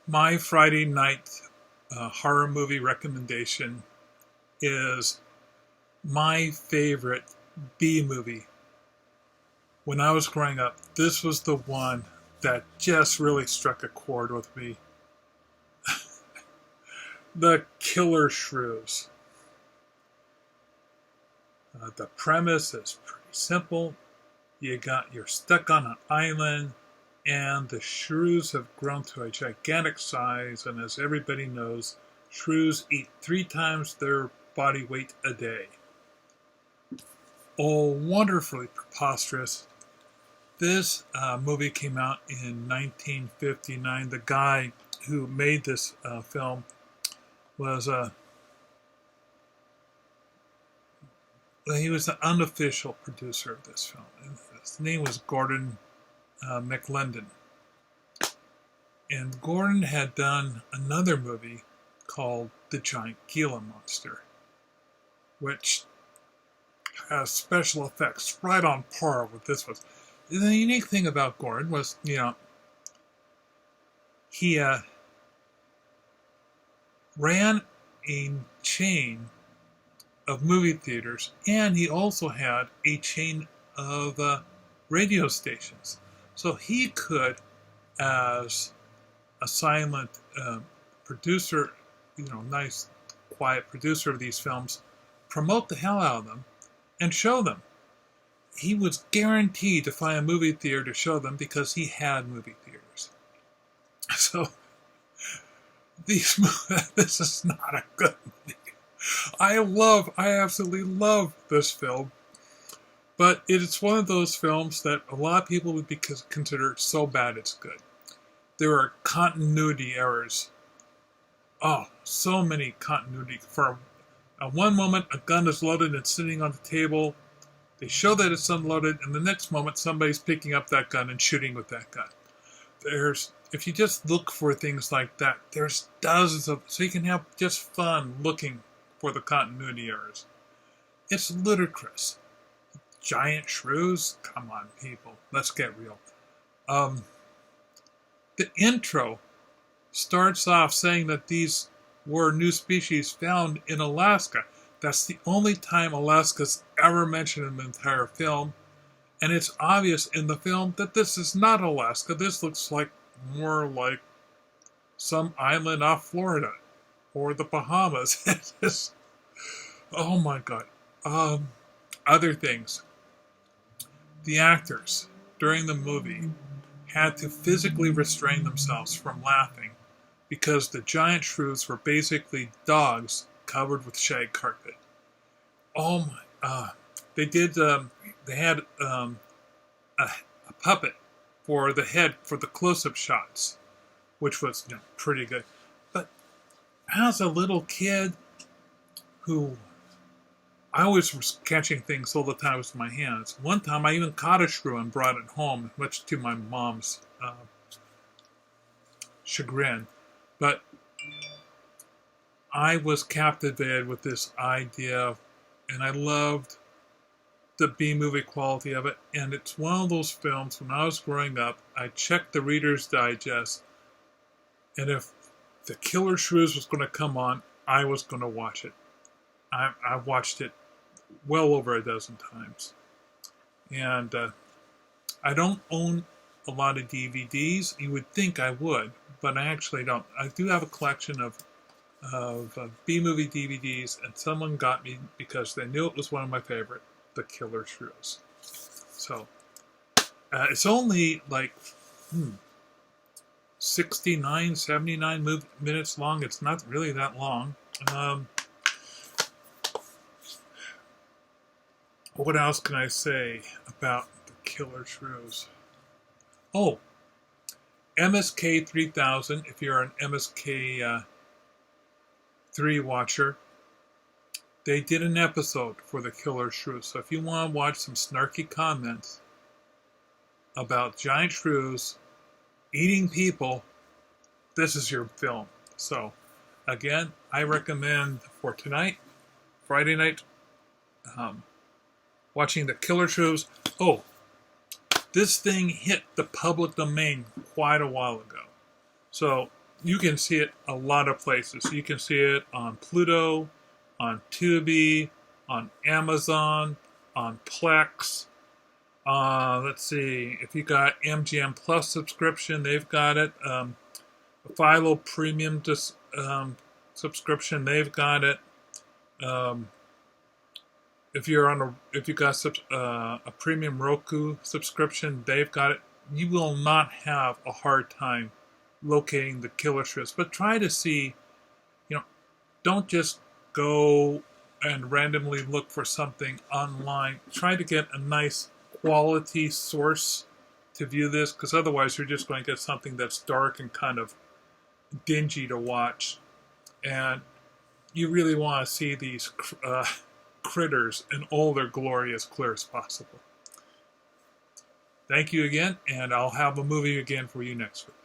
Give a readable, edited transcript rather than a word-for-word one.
My Friday night horror movie recommendation is my favorite B movie. When I was growing up, this was the one that just really struck a chord with me. The Killer Shrews. The premise is pretty simple. You're stuck on an island, and the shrews have grown to a gigantic size, and as everybody knows, shrews eat 3 times their body weight a day. Oh, wonderfully preposterous. This movie came out in 1959. The guy who made this film was he was the unofficial producer of this film. His name was Gordon McLendon. And Gordon had done another movie called The Giant Gila Monster, which has special effects right on par with this one. The unique thing about Gordon was, he ran a chain of movie theaters, and he also had a chain of radio stations. So he could, as a silent producer, nice, quiet producer of these films, promote the hell out of them and show them. He was guaranteed to find a movie theater to show them because he had movie theaters. So this is not a good movie. I absolutely love this film, but it's one of those films that a lot of people would consider so bad it's good. There are continuity errors. Oh, so many continuity. For one moment, a gun is loaded and sitting on the table. They show that it's unloaded, and the next moment, somebody's picking up that gun and shooting with that gun. If you just look for things like that, there's dozens of, so you can have just fun looking for the continuity errors. It's ludicrous. Giant shrews? Come on, people. Let's get real. The intro starts off saying that these were new species found in Alaska. That's the only time Alaska's ever mentioned in the entire film. And it's obvious in the film that this is not Alaska. This looks more like some island off Florida or the Bahamas. Oh my God. Other things. The actors during the movie had to physically restrain themselves from laughing because the giant shrews were basically dogs covered with shag carpet. Oh my! They had a puppet for the head for the close-up shots, which was pretty good. But as a little kid, I always was catching things all the time with my hands. One time, I even caught a shrew and brought it home, much to my mom's chagrin. But I was captivated with this idea, and I loved the B-movie quality of it. And it's one of those films, when I was growing up, I checked the Reader's Digest, and if the Killer Shrews was going to come on, I was going to watch it. I watched it well over a dozen times. And I don't own a lot of DVDs. You would think I would, but I actually don't. I do have a collection of B-movie DVDs, and someone got me because they knew it was one of my favorite, The Killer Shrews. So, it's only 69, 79 minutes long. It's not really that long. What else can I say about The Killer Shrews? Oh, MSK 3000, if you're an MSK 3 watcher, they did an episode for The Killer Shrews. So if you want to watch some snarky comments about giant shrews eating people, this is your film. So, again, I recommend for tonight, Friday night, watching The Killer Shrews. Oh, this thing hit the public domain quite a while ago. So You can see it a lot of places. You can see it on Pluto, on Tubi, on Amazon, on PLEX. Let's see, if you got MGM Plus subscription, they've got it. Philo Premium subscription, they've got it. If you got a premium Roku subscription, they've got it. You will not have a hard time locating the Killer Shrews. But try to see, don't just go and randomly look for something online. Try to get a nice quality source to view this, because otherwise you're just going to get something that's dark and kind of dingy to watch. And you really want to see these critters in all their glory as clear as possible. Thank you again, and I'll have a movie again for you next week.